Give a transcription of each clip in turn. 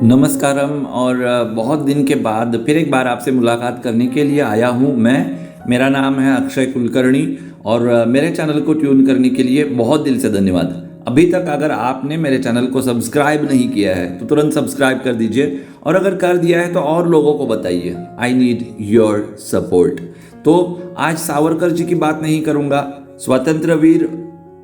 नमस्कारम और बहुत दिन के बाद फिर एक बार आपसे मुलाकात करने के लिए आया हूँ मेरा नाम है अक्षय कुलकर्णी और मेरे चैनल को ट्यून करने के लिए बहुत दिल से धन्यवाद। अभी तक अगर आपने मेरे चैनल को सब्सक्राइब नहीं किया है तो तुरंत सब्सक्राइब कर दीजिए और अगर कर दिया है तो और लोगों को बताइए। I need your support. तो आज सावरकर जी की बात नहीं करूँगा, स्वतंत्र वीर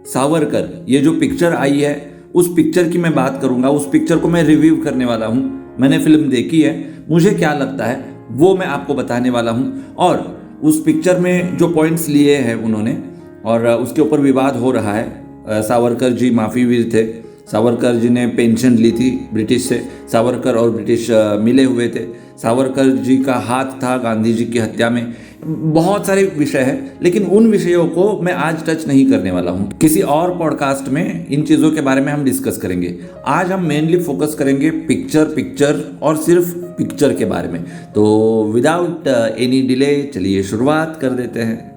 सावरकर ये जो पिक्चर आई है उस पिक्चर की मैं बात करूंगा। उस पिक्चर को मैं रिव्यू करने वाला हूं। मैंने फिल्म देखी है, मुझे क्या लगता है वो मैं आपको बताने वाला हूं। और उस पिक्चर में जो पॉइंट्स लिए हैं उन्होंने और उसके ऊपर विवाद हो रहा है। सावरकर जी माफी वीर थे। सावरकर जी ने पेंशन ली थी ब्रिटिश से। सावरकर और ब्रिटिश मिले हुए थे। सावरकर जी का हाथ था गांधी जी की हत्या में। बहुत सारे विषय हैं, लेकिन उन विषयों को मैं आज टच नहीं करने वाला हूं। किसी और पॉडकास्ट में इन चीज़ों के बारे में हम डिस्कस करेंगे। आज हम मेनली फोकस करेंगे पिक्चर और सिर्फ पिक्चर के बारे में। तो विदाउट एनी डिले चलिए शुरुआत कर देते हैं।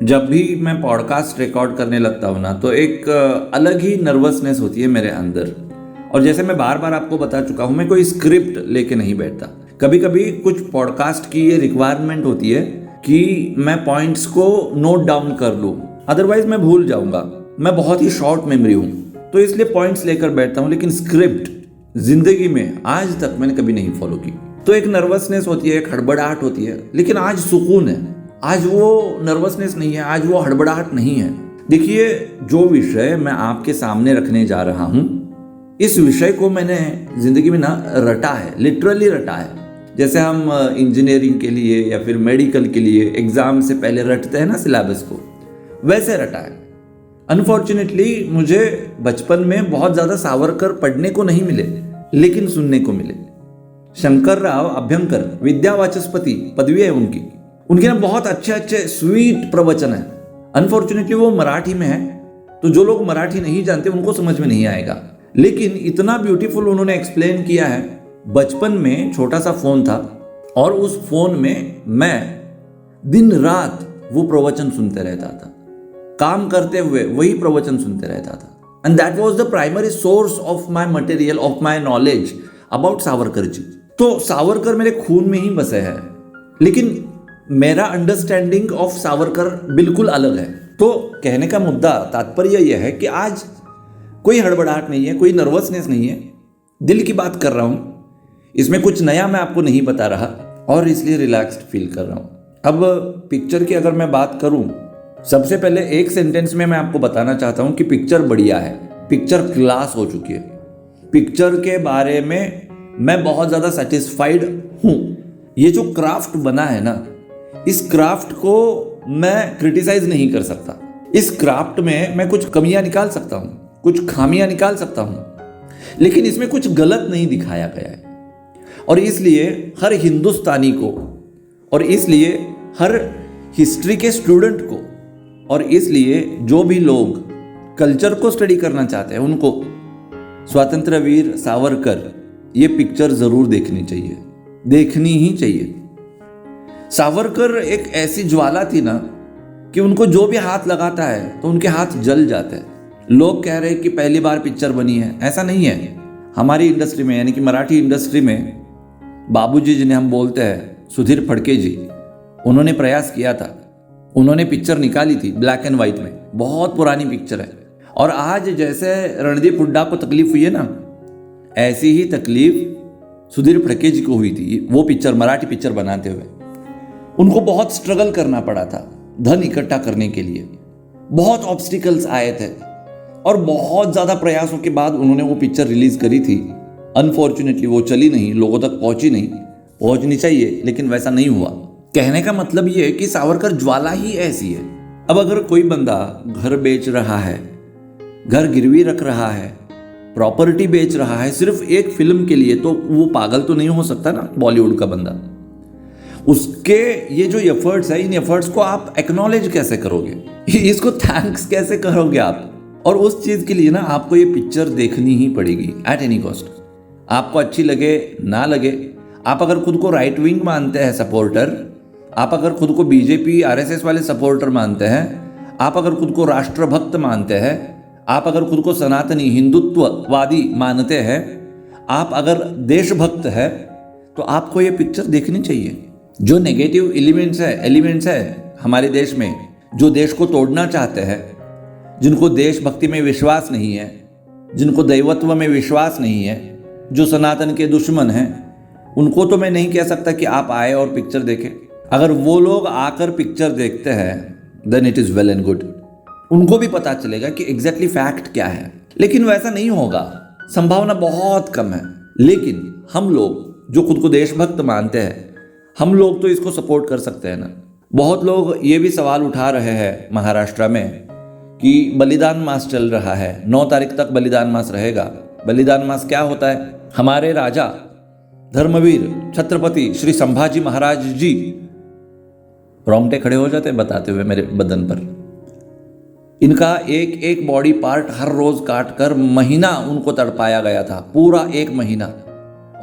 जब भी मैं पॉडकास्ट रिकॉर्ड करने लगता हूँ ना तो एक अलग ही नर्वसनेस होती है मेरे अंदर। और जैसे मैं बार बार आपको बता चुका हूँ, मैं कोई स्क्रिप्ट लेके नहीं बैठता। कभी कभी कुछ पॉडकास्ट की ये रिक्वायरमेंट होती है कि मैं पॉइंट्स को नोट डाउन कर लूँ, अदरवाइज मैं भूल जाऊँगा। मैं बहुत ही शॉर्ट मेमोरी हूँ, तो इसलिए पॉइंट्स लेकर बैठता हूँ। लेकिन स्क्रिप्ट जिंदगी में आज तक मैंने कभी नहीं फॉलो की। तो एक नर्वसनेस होती है, एक हड़बड़ाहट होती है। लेकिन आज सुकून है। आज वो नर्वसनेस नहीं है, आज वो हड़बड़ाहट नहीं है। देखिए, जो विषय मैं आपके सामने रखने जा रहा हूँ, इस विषय को मैंने जिंदगी में ना रटा है, लिटरली रटा है। जैसे हम इंजीनियरिंग के लिए या फिर मेडिकल के लिए एग्जाम से पहले रटते हैं ना सिलेबस को, वैसे रटा है। अनफॉर्चुनेटली मुझे बचपन में बहुत ज़्यादा सावरकर पढ़ने को नहीं मिले, लेकिन सुनने को मिले। शंकरराव अभ्यंकर विद्यावाचस्पति पदवी है उनके ना बहुत अच्छे अच्छे स्वीट प्रवचन है। अनफॉर्चुनेटली वो मराठी में है, तो जो लोग मराठी नहीं जानते उनको समझ में नहीं आएगा। लेकिन इतना ब्यूटीफुल उन्होंने एक्सप्लेन किया है। बचपन में छोटा सा फोन था और उस फोन में मैं दिन रात वो प्रवचन सुनते रहता था। काम करते हुए वही प्रवचन सुनते रहता था। And that was the primary source of my material, of my knowledge about Savarkar ji. तो सावरकर मेरे खून में ही बसे है, लेकिन मेरा अंडरस्टैंडिंग ऑफ सावरकर बिल्कुल अलग है। तो कहने का मुद्दा, तात्पर्य यह है कि आज कोई हड़बड़ाहट नहीं है, कोई नर्वसनेस नहीं है। दिल की बात कर रहा हूँ। इसमें कुछ नया मैं आपको नहीं बता रहा और इसलिए रिलैक्स्ड फील कर रहा हूँ। अब पिक्चर की अगर मैं बात करूँ, सबसे पहले एक सेंटेंस में मैं आपको बताना चाहता हूँ कि पिक्चर बढ़िया है, पिक्चर क्लास हो चुकी है। पिक्चर के बारे में मैं बहुत ज़्यादा सेटिस्फाइड हूँ। ये जो क्राफ्ट बना है ना, इस क्राफ्ट को मैं क्रिटिसाइज नहीं कर सकता। इस क्राफ्ट में मैं कुछ कमियां निकाल सकता हूं, कुछ खामियां निकाल सकता हूं, लेकिन इसमें कुछ गलत नहीं दिखाया गया है। और इसलिए हर हिंदुस्तानी को, और इसलिए हर हिस्ट्री के स्टूडेंट को, और इसलिए जो भी लोग कल्चर को स्टडी करना चाहते हैं उनको स्वतंत्र वीर सावरकर ये पिक्चर जरूर देखनी चाहिए, देखनी ही चाहिए। सावरकर एक ऐसी ज्वाला थी ना कि उनको जो भी हाथ लगाता है तो उनके हाथ जल जाते हैं। लोग कह रहे हैं कि पहली बार पिक्चर बनी है, ऐसा नहीं है। हमारी इंडस्ट्री में, यानी कि मराठी इंडस्ट्री में, बाबूजी जिन्हें हम बोलते हैं, सुधीर फड़के जी, उन्होंने प्रयास किया था। उन्होंने पिक्चर निकाली थी ब्लैक एंड व्हाइट में, बहुत पुरानी पिक्चर है। और आज जैसे रणदीप हुड्डा को तकलीफ हुई है ना, ऐसी ही तकलीफ सुधीर फड़के जी को हुई थी। वो पिक्चर, मराठी पिक्चर बनाते हुए उनको बहुत स्ट्रगल करना पड़ा था धन इकट्ठा करने के लिए। बहुत ऑब्स्टिकल्स आए थे और बहुत ज़्यादा प्रयासों के बाद उन्होंने वो पिक्चर रिलीज करी थी। अनफॉर्चुनेटली वो चली नहीं, लोगों तक पहुंची नहीं। पहुंचनी चाहिए, लेकिन वैसा नहीं हुआ। कहने का मतलब ये है कि सावरकर ज्वाला ही ऐसी है। अब अगर कोई बंदा घर बेच रहा है, घर गिरवी रख रहा है, प्रॉपर्टी बेच रहा है सिर्फ एक फिल्म के लिए, तो वो पागल तो नहीं हो सकता ना बॉलीवुड का बंदा। उसके ये जो एफर्ट्स है, इन एफर्ट्स को आप एक्नॉलेज कैसे करोगे, इसको थैंक्स कैसे करोगे आप? और उस चीज़ के लिए ना आपको ये पिक्चर देखनी ही पड़ेगी एट एनी कॉस्ट। आपको अच्छी लगे ना लगे, आप अगर खुद को राइट विंग मानते हैं सपोर्टर, आप अगर खुद को बीजेपी आरएसएस वाले सपोर्टर मानते हैं, आप अगर खुद को राष्ट्रभक्त मानते हैं, आप अगर खुद को सनातनी हिंदुत्ववादी मानते हैं, आप अगर देशभक्त है, तो आपको ये पिक्चर देखनी चाहिए। जो नेगेटिव एलिमेंट्स है हमारे देश में, जो देश को तोड़ना चाहते हैं, जिनको देशभक्ति में विश्वास नहीं है, जिनको दैवत्व में विश्वास नहीं है, जो सनातन के दुश्मन हैं, उनको तो मैं नहीं कह सकता कि आप आए और पिक्चर देखें। अगर वो लोग आकर पिक्चर देखते हैं then it is well and good. उनको भी पता चलेगा कि एग्जैक्टली फैक्ट क्या है। लेकिन वैसा नहीं होगा, संभावना बहुत कम है। लेकिन हम लोग जो खुद को देशभक्त मानते हैं, हम लोग तो इसको सपोर्ट कर सकते हैं ना। बहुत लोग ये भी सवाल उठा रहे हैं महाराष्ट्र में कि बलिदान मास चल रहा है, 9 तारीख तक बलिदान मास रहेगा। बलिदान मास क्या होता है? हमारे राजा धर्मवीर छत्रपति श्री संभाजी महाराज जी, रोंगटे खड़े हो जाते हैं बताते हुए मेरे बदन पर। इनका एक एक बॉडी पार्ट हर रोज काट कर महीना उनको तड़पाया गया था, पूरा 1 महीना,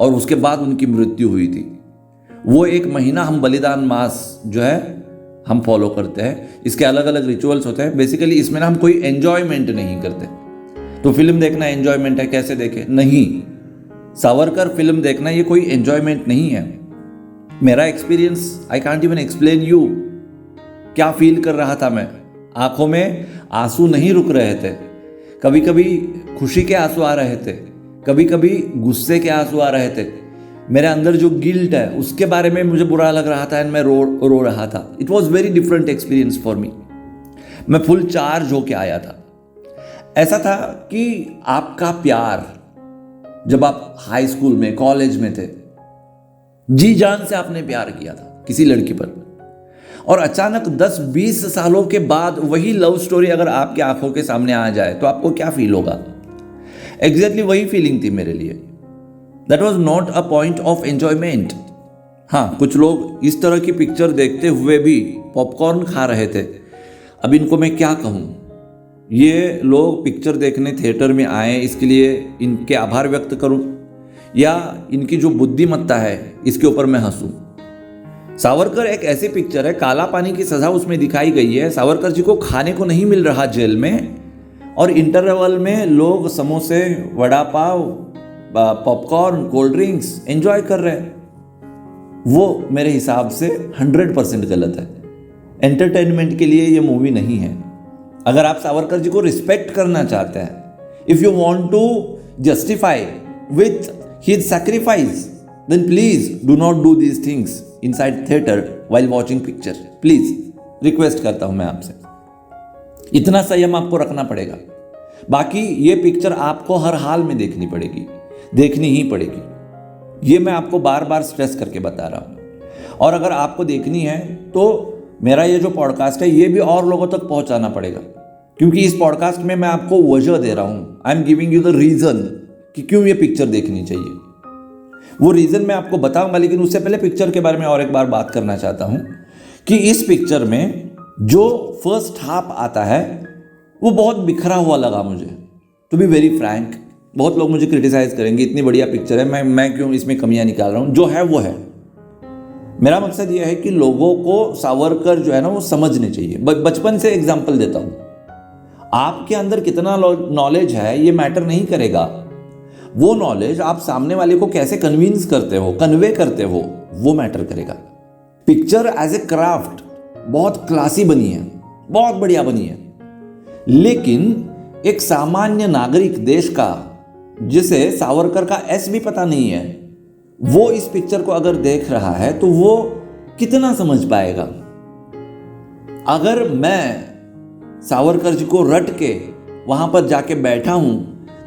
और उसके बाद उनकी मृत्यु हुई थी। वो 1 महीना हम बलिदान मास जो है हम फॉलो करते हैं। इसके अलग अलग रिचुअल्स होते हैं। बेसिकली इसमें ना हम कोई एंजॉयमेंट नहीं करते। तो फिल्म देखना एंजॉयमेंट है, कैसे देखे? नहीं, सावरकर फिल्म देखना ये कोई एंजॉयमेंट नहीं है। मेरा experience I can't even explain you. क्या फील कर रहा था मैं? आंखों में आंसू नहीं रुक रहे थे। कभी कभी खुशी के आंसू आ रहे थे, कभी कभी गुस्से के आंसू आ रहे थे। मेरे अंदर जो गिल्ट है उसके बारे में मुझे बुरा लग रहा था एंड मैं रो रहा था। It was very different experience for me. मैं फुल चार्ज होके आया था। ऐसा था कि आपका प्यार, जब आप हाई स्कूल में, कॉलेज में थे, जी जान से आपने प्यार किया था किसी लड़की पर, और अचानक 10-20 सालों के बाद वही लव स्टोरी अगर आपकी आंखों के सामने आ जाए तो आपको क्या फील होगा? एग्जैक्टली वही फीलिंग थी मेरे लिए। That was not a point of enjoyment. हाँ, कुछ लोग इस तरह की पिक्चर देखते हुए भी पॉपकॉर्न खा रहे थे। अब इनको मैं क्या कहूँ? ये लोग पिक्चर देखने थिएटर में आए, इसके लिए इनके आभार व्यक्त करूँ या इनकी जो बुद्धिमत्ता है इसके ऊपर मैं हंसूँ? सावरकर एक ऐसी पिक्चर है, काला पानी की सज़ा उसमें दिखाई गई है। सावरकर जी को खाने को नहीं मिल रहा जेल में, और इंटरवल में लोग समोसे, vada pav, popcorn, cold drinks enjoy कर रहे हैं। वो मेरे हिसाब से 100% गलत है। एंटरटेनमेंट के लिए ये मूवी नहीं है। अगर आप सावरकर जी को रिस्पेक्ट करना चाहते हैं, if you want to justify with his sacrifice, then please do not do these things inside theatre while watching picture. Please request करता हूं मैं आपसे। इतना संयम आपको रखना पड़ेगा। बाकी ये पिक्चर आपको हर हाल में देखनी पड़ेगी, देखनी ही पड़ेगी। ये मैं आपको बार बार स्ट्रेस करके बता रहा हूं। और अगर आपको देखनी है तो मेरा ये जो पॉडकास्ट है ये भी और लोगों तक पहुंचाना पड़ेगा, क्योंकि इस पॉडकास्ट में मैं आपको वजह दे रहा हूं। I am giving you the reason कि क्यों ये पिक्चर देखनी चाहिए। वो रीजन मैं आपको बताऊंगा, लेकिन उससे पहले पिक्चर के बारे में और एक बार बात करना चाहता हूं कि इस पिक्चर में जो फर्स्ट हाफ आता है वो बहुत बिखरा हुआ लगा मुझे, टू बी वेरी फ्रैंक। बहुत लोग मुझे क्रिटिसाइज करेंगे, इतनी बढ़िया पिक्चर है, मैं क्यों इसमें कमियां निकाल रहा हूं? जो है वो है। मेरा मकसद ये है कि लोगों को सावरकर जो है ना वो समझने चाहिए। बचपन से एग्जाम्पल देता हूं। आपके अंदर कितना नॉलेज है ये मैटर नहीं करेगा। वो नॉलेज आप सामने वाले को कैसे कन्विंस करते हो, कन्वे करते हो, वो मैटर करेगा। पिक्चर एज ए क्राफ्ट बहुत क्लासी बनी है, बहुत बढ़िया बनी है, लेकिन एक सामान्य नागरिक देश का, जिसे सावरकर का एस भी पता नहीं है, वो इस पिक्चर को अगर देख रहा है तो वो कितना समझ पाएगा? अगर मैं सावरकर जी को रट के वहां पर जाके बैठा हूं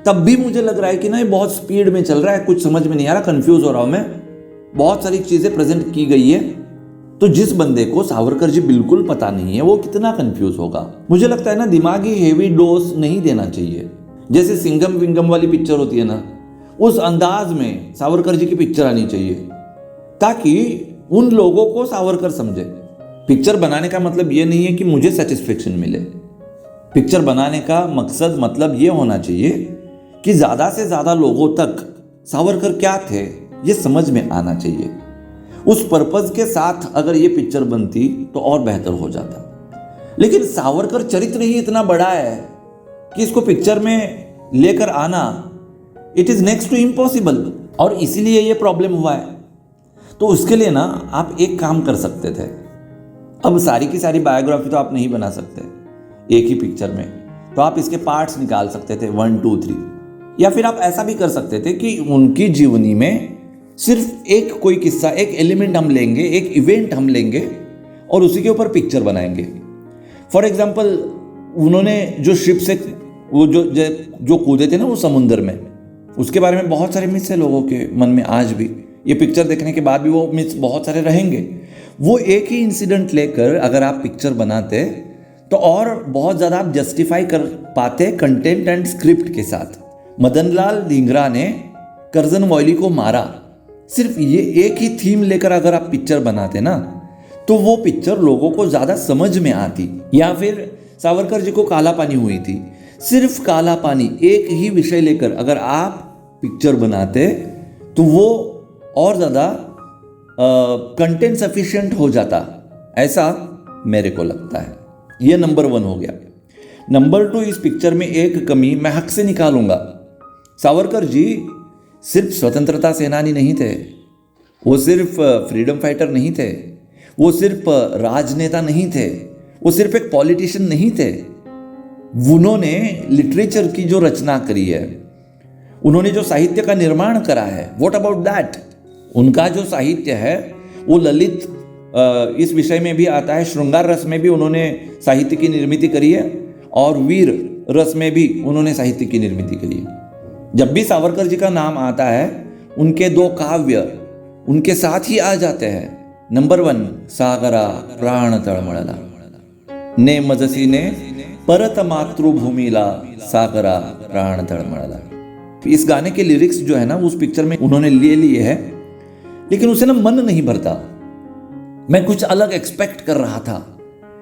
तब भी मुझे लग रहा है कि ना ये बहुत स्पीड में चल रहा है, कुछ समझ में नहीं आ रहा, कंफ्यूज हो रहा हूं मैं, बहुत सारी चीजें प्रेजेंट की गई है। तो जिस बंदे को सावरकर जी बिल्कुल पता नहीं है वो कितना कंफ्यूज होगा? मुझे लगता है ना दिमागी हेवी डोज नहीं देना चाहिए। जैसे सिंघम विंगम वाली पिक्चर होती है ना, उस अंदाज में सावरकर जी की पिक्चर आनी चाहिए ताकि उन लोगों को सावरकर समझे। पिक्चर बनाने का मतलब ये नहीं है कि मुझे सेटिस्फेक्शन मिले। पिक्चर बनाने का मकसद, मतलब ये होना चाहिए कि ज़्यादा से ज़्यादा लोगों तक सावरकर क्या थे ये समझ में आना चाहिए। उस पर्पज़ के साथ अगर ये पिक्चर बनती तो और बेहतर हो जाता। लेकिन सावरकर चरित्र ही इतना बड़ा है कि इसको पिक्चर में लेकर आना it is next to impossible, और इसीलिए ये प्रॉब्लम हुआ है। तो उसके लिए ना आप एक काम कर सकते थे। अब सारी की सारी बायोग्राफी तो आप नहीं बना सकते एक ही पिक्चर में, तो आप इसके पार्ट्स निकाल सकते थे 1 2 3, या फिर आप ऐसा भी कर सकते थे कि उनकी जीवनी में सिर्फ एक कोई किस्सा, एक एलिमेंट हम लेंगे, एक इवेंट हम लेंगे और उसी के ऊपर पिक्चर बनाएंगे। फॉर एग्जाम्पल, उन्होंने जो शिप से वो जो कूदे थे ना वो समुंदर में, उसके बारे में बहुत सारे मिथ्स है लोगों के मन में आज भी। ये पिक्चर देखने के बाद भी वो मिथ्स बहुत सारे रहेंगे। वो एक ही इंसिडेंट लेकर अगर आप पिक्चर बनाते तो और बहुत ज़्यादा आप जस्टिफाई कर पाते कंटेंट एंड स्क्रिप्ट के साथ। मदनलाल धिंगरा ने कर्जन वॉयली को मारा, सिर्फ ये एक ही थीम लेकर अगर आप पिक्चर बनाते ना तो वो पिक्चर लोगों को ज़्यादा समझ में आती। या फिर सावरकर जी को काला पानी हुई थी, सिर्फ काला पानी एक ही विषय लेकर अगर आप पिक्चर बनाते तो वो और ज़्यादा कंटेंट सफिशिएंट हो जाता, ऐसा मेरे को लगता है। ये नंबर 1 हो गया। नंबर 2, इस पिक्चर में एक कमी मैं हक से निकालूंगा। सावरकर जी सिर्फ स्वतंत्रता सेनानी नहीं थे, वो सिर्फ फ्रीडम फाइटर नहीं थे, वो सिर्फ राजनेता नहीं थे, वो सिर्फ एक पॉलिटिशियन नहीं थे। उन्होंने लिटरेचर की जो रचना करी है, उन्होंने जो साहित्य का निर्माण करा है, व्हाट अबाउट दैट। उनका जो साहित्य है वो ललित इस विषय में भी आता है, श्रृंगार रस में भी उन्होंने साहित्य की निर्मित करी है और वीर रस में भी उन्होंने साहित्य की निर्मित करी है। जब भी सावरकर जी का नाम आता है उनके 2 काव्य उनके साथ ही आ जाते हैं। नंबर 1, सागरा प्राण तळमळला, ने मजसीने परत मातृभूमीला सागरा प्राण तळमळला। इस गाने के लिरिक्स जो है ना उस पिक्चर में उन्होंने ले लिए हैं, लेकिन उसे ना मन नहीं भरता। मैं कुछ अलग एक्सपेक्ट कर रहा था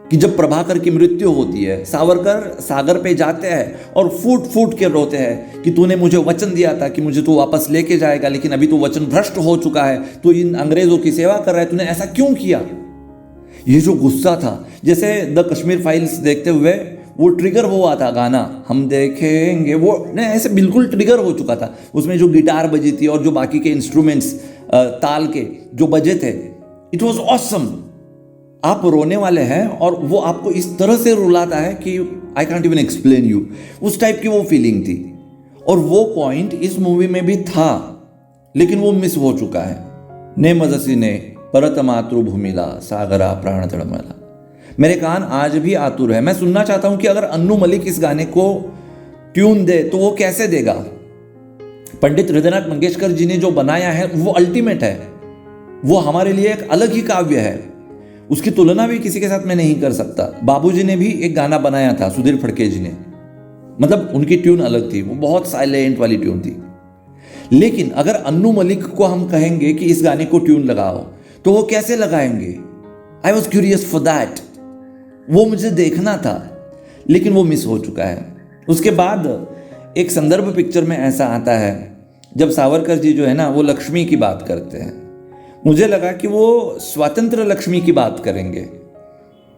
कि जब प्रभाकर की मृत्यु होती है, सावरकर सागर पे जाते हैं और फूट फूट के रोते हैं कि तूने मुझे वचन दिया था कि मुझे तू वापस लेके जाएगा, लेकिन अभी तू वचन भ्रष्ट हो चुका है, तू इन अंग्रेजों की सेवा कर रहा है, तूने ऐसा क्यों किया। ये जो गुस्सा था, जैसे द कश्मीर फाइल्स देखते हुए वो ट्रिगर हुआ था गाना हम देखेंगे, वो नहीं ऐसे बिल्कुल ट्रिगर हो चुका था। उसमें जो गिटार बजी थी और जो बाकी के इंस्ट्रूमेंट्स ताल के जो बजे थे, इट वॉज ऑसम। आप रोने वाले हैं और वो आपको इस तरह से रुलाता है कि I can't even explain you, उस टाइप की वो फीलिंग थी। और वो पॉइंट इस मूवी में भी था, लेकिन वो मिस हो चुका है। ने मजसीने परत मातृभूमिला सागरा प्राण तळमळला। मेरे कान आज भी आतुर है, मैं सुनना चाहता हूं कि अगर अन्नू मलिक इस गाने को ट्यून दे तो वो कैसे देगा। पंडित हृदयनाथ मंगेशकर जी ने जो बनाया है वो अल्टीमेट है, वो हमारे लिए एक अलग ही काव्य है, उसकी तुलना भी किसी के साथ मैं नहीं कर सकता। बाबूजी ने भी एक गाना बनाया था, सुधीर फड़के जी ने, मतलब उनकी ट्यून अलग थी, वो बहुत साइलेंट वाली ट्यून थी। लेकिन अगर अन्नू मलिक को हम कहेंगे कि इस गाने को ट्यून लगाओ तो वो कैसे लगाएंगे। I was curious for that, वो मुझे देखना था, लेकिन वो मिस हो चुका है। उसके बाद एक संदर्भ पिक्चर में ऐसा आता है जब सावरकर जी जो है ना वो लक्ष्मी की बात करते हैं, मुझे लगा कि वो स्वतंत्र लक्ष्मी की बात करेंगे।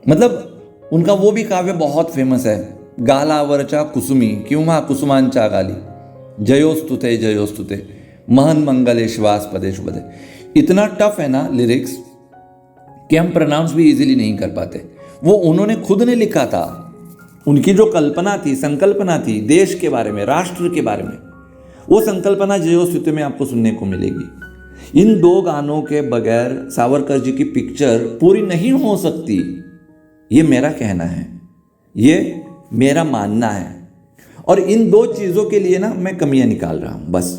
मतलब उनका वो भी काव्य बहुत फेमस है, गालावरच्या कुसुमी किंवा कुसुमांच्या गाली जयोस्तुते जयोस्तुते महन मंगले श्वासपदे शुभदे। इतना टफ है ना लिरिक्स कि हम प्रोनाउंस भी इजीली नहीं कर पाते। वो उन्होंने खुद ने लिखा था, उनकी जो कल्पना थी, संकल्पना थी देश के बारे में, राष्ट्र के बारे में, वो संकल्पना जयोस्तुते में आपको सुनने को मिलेगी। इन 2 गानों के बगैर सावरकर जी की पिक्चर पूरी नहीं हो सकती, ये मेरा कहना है, ये मेरा मानना है। और इन 2 चीज़ों के लिए ना मैं कमियां निकाल रहा हूं बस।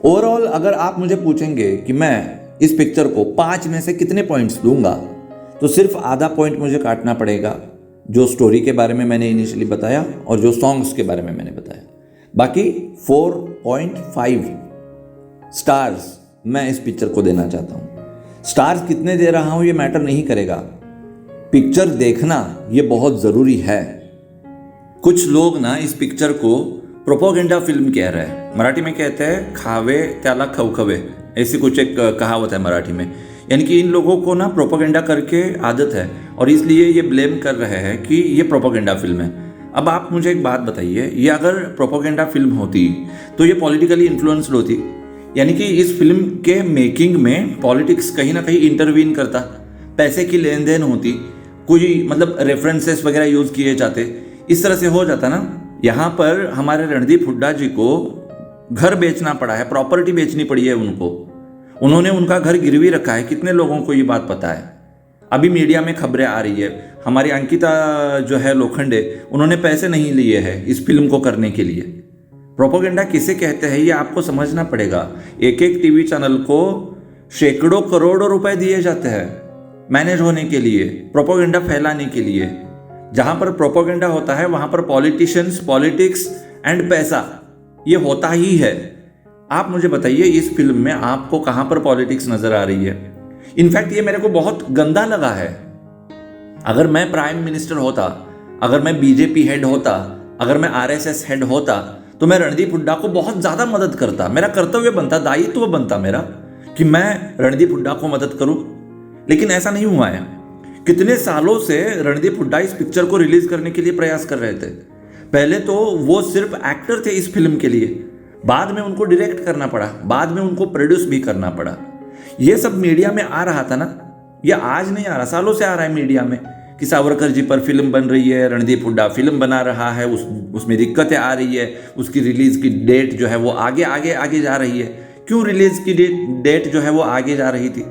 ओवरऑल अगर आप मुझे पूछेंगे कि मैं इस पिक्चर को 5 में से कितने पॉइंट्स दूंगा, तो सिर्फ आधा पॉइंट मुझे काटना पड़ेगा, जो स्टोरी के बारे में मैंने इनिशियली बताया और जो सॉन्ग्स के बारे में मैंने बताया। बाकी 4.5 स्टार्स मैं इस पिक्चर को देना चाहता हूँ। स्टार्स कितने दे रहा हूँ ये मैटर नहीं करेगा, पिक्चर देखना ये बहुत ज़रूरी है। कुछ लोग ना इस पिक्चर को प्रोपोगेंडा फिल्म कह रहे हैं, मराठी में कहते हैं खावे त्याला खवखवे, ऐसी कुछ एक कहावत है मराठी में। यानी कि इन लोगों को ना प्रोपोगेंडा करके आदत है और इसलिए ये ब्लेम कर रहे हैं कि ये प्रोपोगेंडा फिल्म है। अब आप मुझे एक बात बताइए, ये अगर प्रोपोगेंडा फिल्म होती तो ये पॉलिटिकली इन्फ्लुएंस्ड होती, यानी कि इस फिल्म के मेकिंग में पॉलिटिक्स कहीं ना कहीं इंटरवीन करता, पैसे की लेन देन होती, कोई मतलब रेफरेंसेस वगैरह यूज किए जाते, इस तरह से हो जाता ना। यहाँ पर हमारे रणदीप हुड्डा जी को घर बेचना पड़ा है, प्रॉपर्टी बेचनी पड़ी है उनको, उन्होंने उनका घर गिरवी रखा है। कितने लोगों को ये बात पता है? अभी मीडिया में खबरें आ रही है, हमारी अंकिता जो है लोखंडे, उन्होंने पैसे नहीं लिए हैं इस फिल्म को करने के लिए। प्रोपोगेंडा किसे कहते हैं ये आपको समझना पड़ेगा। एक एक टीवी चैनल को सैकड़ों करोड़ों रुपए दिए जाते हैं मैनेज होने के लिए, प्रोपोगेंडा फैलाने के लिए। जहां पर प्रोपोगेंडा होता है वहां पर पॉलिटिशियंस, पॉलिटिक्स एंड पैसा, ये होता ही है। आप मुझे बताइए इस फिल्म में आपको कहां पर पॉलिटिक्स नजर आ रही है? इनफैक्ट ये मेरे को बहुत गंदा लगा है। अगर मैं प्राइम मिनिस्टर होता, अगर मैं बीजेपी हेड होता, अगर मैं आरएसएस हेड होता, तो मैं रणदीप हुड्डा को बहुत ज्यादा मदद करता। मेरा कर्तव्य बनता, दायित्व बनता मेरा कि मैं रणदीप हुड्डा को मदद करूं। लेकिन ऐसा नहीं हुआ है। कितने सालों से रणदीप हुड्डा इस पिक्चर को रिलीज करने के लिए प्रयास कर रहे थे। पहले तो वो सिर्फ एक्टर थे इस फिल्म के लिए, बाद में उनको डायरेक्ट करना पड़ा, बाद में उनको प्रोड्यूस भी करना पड़ा। ये सब मीडिया में आ रहा था ना, ये आज नहीं आ रहा, सालों से आ रहा है मीडिया में कि सावरकर जी पर फिल्म बन रही है, रणदीप हुड्डा फिल्म बना रहा है, उसमें दिक्कतें आ रही है, उसकी रिलीज की डेट जो है वो आगे आगे आगे जा रही है। क्यों रिलीज की डेट जो है वो आगे जा रही थी,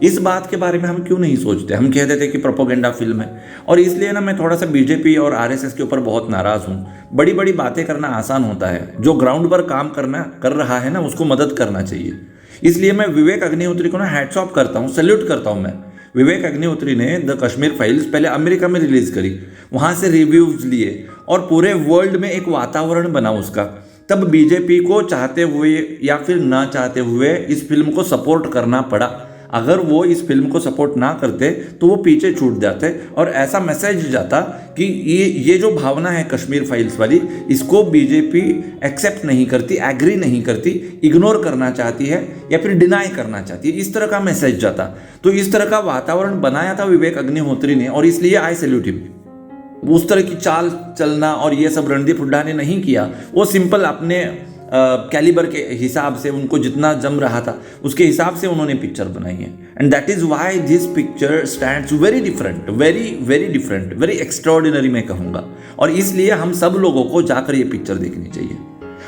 इस बात के बारे में हम क्यों नहीं सोचते? हम कहते थे कि प्रोपोगेंडा फिल्म है। और इसलिए ना मैं थोड़ा सा बीजेपी और आरएसएस के ऊपर बहुत नाराज हूँ। बड़ी बड़ी बातें करना आसान होता है, जो ग्राउंड पर काम कर रहा है ना उसको मदद करना चाहिए। इसलिए मैं विवेक अग्निहोत्री को ना हैट्स ऑफ करता हूँ, सैल्यूट करता हूँ मैं। विवेक अग्निहोत्री ने द कश्मीर फाइल्स पहले अमेरिका में रिलीज करी, वहाँ से रिव्यूज लिए और पूरे वर्ल्ड में एक वातावरण बना उसका। तब बीजेपी को चाहते हुए या फिर ना चाहते हुए इस फिल्म को सपोर्ट करना पड़ा। अगर वो इस फिल्म को सपोर्ट ना करते तो वो पीछे छूट जाते और ऐसा मैसेज जाता कि ये जो भावना है कश्मीर फाइल्स वाली, इसको बीजेपी एक्सेप्ट नहीं करती, एग्री नहीं करती, इग्नोर करना चाहती है या फिर डिनाई करना चाहती है, इस तरह का मैसेज जाता। तो इस तरह का वातावरण बनाया था विवेक अग्निहोत्री ने, और इसलिए आई सैल्यूट हिम। उस तरह की चाल चलना और ये सब रणदीप हुड्डा ने नहीं किया। वो सिंपल अपने कैलिबर के हिसाब से, उनको जितना जम रहा था उसके हिसाब से उन्होंने पिक्चर बनाई है। And that is why this picture stands very different, very very different, very extraordinary मैं कहूँगा। और इसलिए हम सब लोगों को जाकर ये पिक्चर देखनी चाहिए।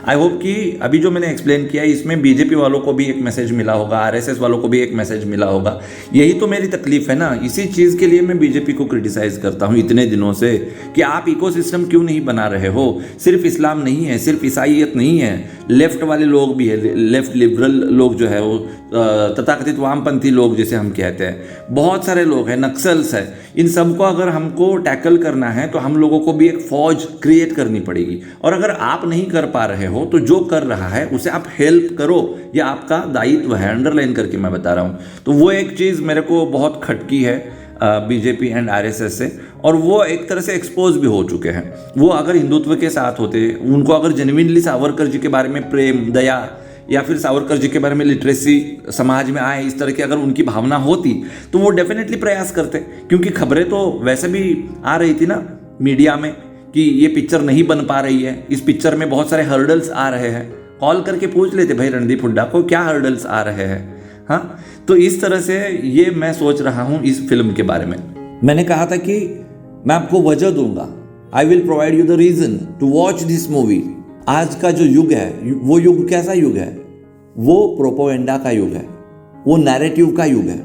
आई होप कि अभी जो मैंने एक्सप्लेन किया इसमें बीजेपी वालों को भी एक मैसेज मिला होगा, आरएसएस वालों को भी एक मैसेज मिला होगा। यही तो मेरी तकलीफ है ना, इसी चीज़ के लिए मैं बीजेपी को क्रिटिसाइज करता हूँ इतने दिनों से कि आप इकोसिस्टम क्यों नहीं बना रहे हो। सिर्फ इस्लाम नहीं है, सिर्फ ईसाइयत नहीं है, लेफ्ट वाले लोग भी है, लेफ्ट लिबरल लोग जो है वो तथाकथित वामपंथी लोग जिसे हम कहते हैं, बहुत सारे लोग हैं, नक्सल्स है। इन सबको अगर हमको टैकल करना है तो हम लोगों को भी एक फौज क्रिएट करनी पड़ेगी। और अगर आप नहीं कर पा रहे हो तो जो कर रहा है उसे आप हेल्प करो, ये आपका दायित्व है। अंडरलाइन करके मैं बता रहा हूँ। तो वो एक चीज़ मेरे को बहुत खटकी है बीजेपी एंड आरएसएस से, और वो एक तरह से एक्सपोज भी हो चुके हैं। वो अगर हिंदुत्व के साथ होते, उनको अगर जेन्युइनली सावरकर जी के बारे में प्रेम, दया, या फिर सावरकर जी के बारे में लिटरेसी समाज में आए, इस तरह की अगर उनकी भावना होती तो वो डेफिनेटली प्रयास करते। क्योंकि खबरें तो वैसे भी आ रही थी ना मीडिया में कि ये पिक्चर नहीं बन पा रही है, इस पिक्चर में बहुत सारे हर्डल्स आ रहे हैं। कॉल करके पूछ लेते भाई रणदीप हुड्डा को क्या हर्डल्स आ रहे हैं। हाँ, तो इस तरह से ये मैं सोच रहा हूँ इस फिल्म के बारे में। मैंने कहा था कि मैं आपको वजह दूंगा, I will provide you the reason to watch this movie. आज का जो युग है वो युग कैसा युग है? वो प्रोपोगेंडा का युग है, वो नैरेटिव का युग है।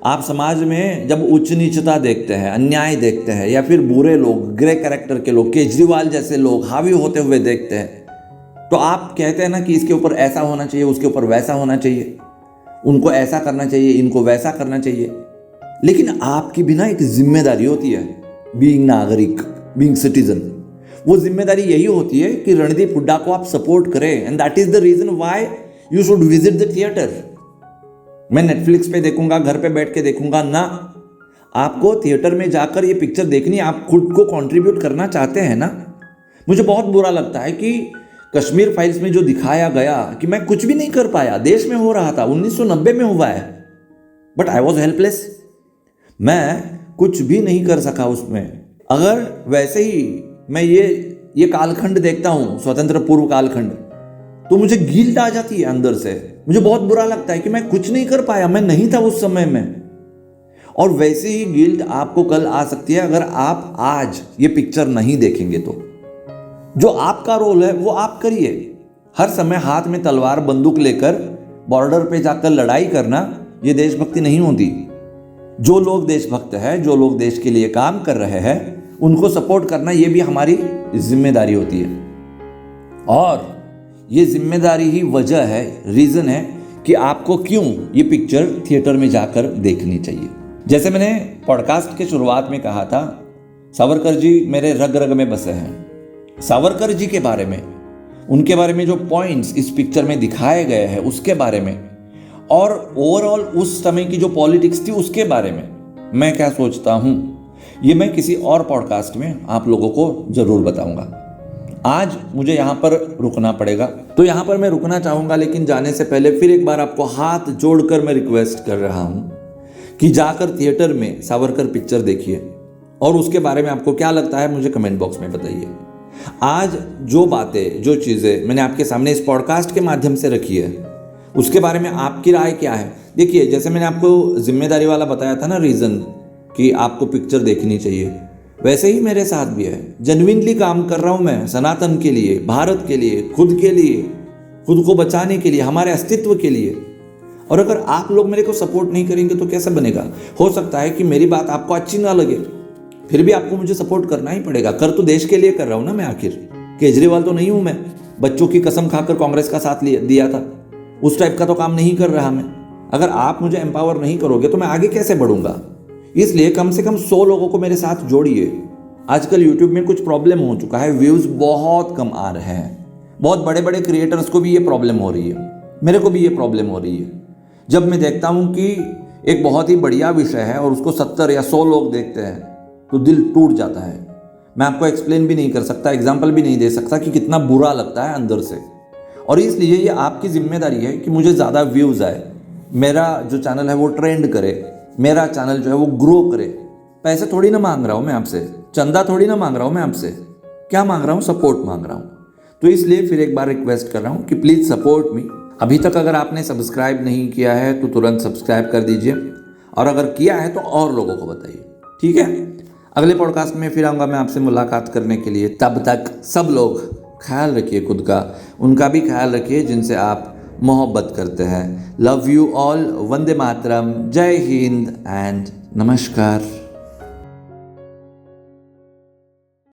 आप समाज में जब उच्च नीचता देखते हैं, अन्याय देखते हैं, या फिर बुरे लोग, ग्रे कैरेक्टर के लोग, केजरीवाल जैसे लोग हावी होते हुए देखते हैं, तो आप कहते हैं ना कि इसके ऊपर ऐसा होना चाहिए, उसके ऊपर वैसा होना चाहिए, उनको ऐसा करना चाहिए, इनको वैसा करना चाहिए। लेकिन आपकी भी ना एक जिम्मेदारी होती है, बीइंग नागरिक, बीइंग सिटीजन। वो जिम्मेदारी यही होती है कि रणदीप हुड्डा को आप सपोर्ट करें। And that is the reason why you should visit the theatre. मैं नेटफ्लिक्स पे देखूंगा, घर पे बैठ के देखूंगा ना, आपको थिएटर में जाकर ये पिक्चर देखनी। आप खुद को कंट्रीब्यूट करना चाहते हैं ना। मुझे बहुत बुरा लगता है कि कश्मीर फाइल्स में जो दिखाया गया कि मैं कुछ भी नहीं कर पाया, देश में हो रहा था, 1990 में हुआ है, बट आई वॉज हेल्पलेस। मैं कुछ भी नहीं कर सका उसमें। अगर वैसे ही मैं ये कालखंड देखता हूँ, स्वतंत्र पूर्व कालखंड, तो मुझे गिल्ट आ जाती है अंदर से। मुझे बहुत बुरा लगता है कि मैं कुछ नहीं कर पाया, मैं नहीं था उस समय में। और वैसे ही गिल्ट आपको कल आ सकती है अगर आप आज ये पिक्चर नहीं देखेंगे तो। जो आपका रोल है वो आप करिए। हर समय हाथ में तलवार बंदूक लेकर बॉर्डर पे जाकर लड़ाई करना ये देशभक्ति नहीं होती। जो लोग देशभक्त हैं, जो लोग देश के लिए काम कर रहे हैं, उनको सपोर्ट करना ये भी हमारी जिम्मेदारी होती है। और ये जिम्मेदारी ही वजह है, रीज़न है कि आपको क्यों ये पिक्चर थिएटर में जाकर देखनी चाहिए। जैसे मैंने पॉडकास्ट के शुरुआत में कहा था, सावरकर जी मेरे रग रग में बसे हैं। सावरकर जी के बारे में, उनके बारे में जो पॉइंट्स इस पिक्चर में दिखाए गए हैं उसके बारे में, और ओवरऑल उस समय की जो पॉलिटिक्स थी उसके बारे में मैं क्या सोचता हूँ, ये मैं किसी और पॉडकास्ट में आप लोगों को ज़रूर बताऊँगा। आज मुझे यहाँ पर रुकना पड़ेगा, तो यहाँ पर मैं रुकना चाहूँगा, लेकिन जाने से पहले फिर एक बार आपको हाथ जोड़कर मैं रिक्वेस्ट कर रहा हूँ कि जाकर थिएटर में सावरकर पिक्चर देखिए, और उसके बारे में आपको क्या लगता है मुझे कमेंट बॉक्स में बताइए। आज जो बातें, जो चीज़ें मैंने आपके सामने इस पॉडकास्ट के माध्यम से रखी है, उसके बारे में आपकी राय क्या है। देखिए, जैसे मैंने आपको जिम्मेदारी वाला बताया था ना रीज़न कि आपको पिक्चर देखनी चाहिए, वैसे ही मेरे साथ भी है। जेन्युइनली काम कर रहा हूँ मैं सनातन के लिए, भारत के लिए, खुद के लिए, खुद को बचाने के लिए, हमारे अस्तित्व के लिए। और अगर आप लोग मेरे को सपोर्ट नहीं करेंगे तो कैसे बनेगा। हो सकता है कि मेरी बात आपको अच्छी ना लगे, फिर भी आपको मुझे सपोर्ट करना ही पड़ेगा। कर तो देश के लिए कर रहा हूँ ना मैं, आखिर केजरीवाल तो नहीं हूँ मैं, बच्चों की कसम खाकर कांग्रेस का साथ दिया था, उस टाइप का तो काम नहीं कर रहा मैं। अगर आप मुझे एम्पावर नहीं करोगे तो मैं आगे कैसे बढ़ूंगा। इसलिए कम से कम 100 लोगों को मेरे साथ जोड़िए। आजकल यूट्यूब में कुछ प्रॉब्लम हो चुका है, व्यूज़ बहुत कम आ रहे हैं। बहुत बड़े बड़े क्रिएटर्स को भी ये प्रॉब्लम हो रही है, मेरे को भी ये प्रॉब्लम हो रही है। जब मैं देखता हूँ कि एक बहुत ही बढ़िया विषय है और उसको 70 या 100 लोग देखते हैं तो दिल टूट जाता है। मैं आपको एक्सप्लेन भी नहीं कर सकता, एग्जाम्पल भी नहीं दे सकता कि कितना बुरा लगता है अंदर से। और इसलिए ये आपकी जिम्मेदारी है कि मुझे ज़्यादा व्यूज़ आए, मेरा जो चैनल है वो ट्रेंड करे, मेरा चैनल जो है वो ग्रो करे। पैसे थोड़ी ना मांग रहा हूँ मैं आपसे, चंदा थोड़ी ना मांग रहा हूँ मैं आपसे, क्या मांग रहा हूँ, सपोर्ट मांग रहा हूँ। तो इसलिए फिर एक बार रिक्वेस्ट कर रहा हूँ कि प्लीज़ सपोर्ट मी। अभी तक अगर आपने सब्सक्राइब नहीं किया है तो तुरंत सब्सक्राइब कर दीजिए, और अगर किया है तो और लोगों को बताइए, ठीक है। अगले पॉडकास्ट में फिर आऊँगा मैं आपसे मुलाकात करने के लिए। तब तक सब लोग ख्याल रखिए खुद का, उनका भी ख्याल रखिए जिनसे आप मोहब्बत करते हैं। Love you all, Vande Mataram, जय हिंद एंड नमस्कार।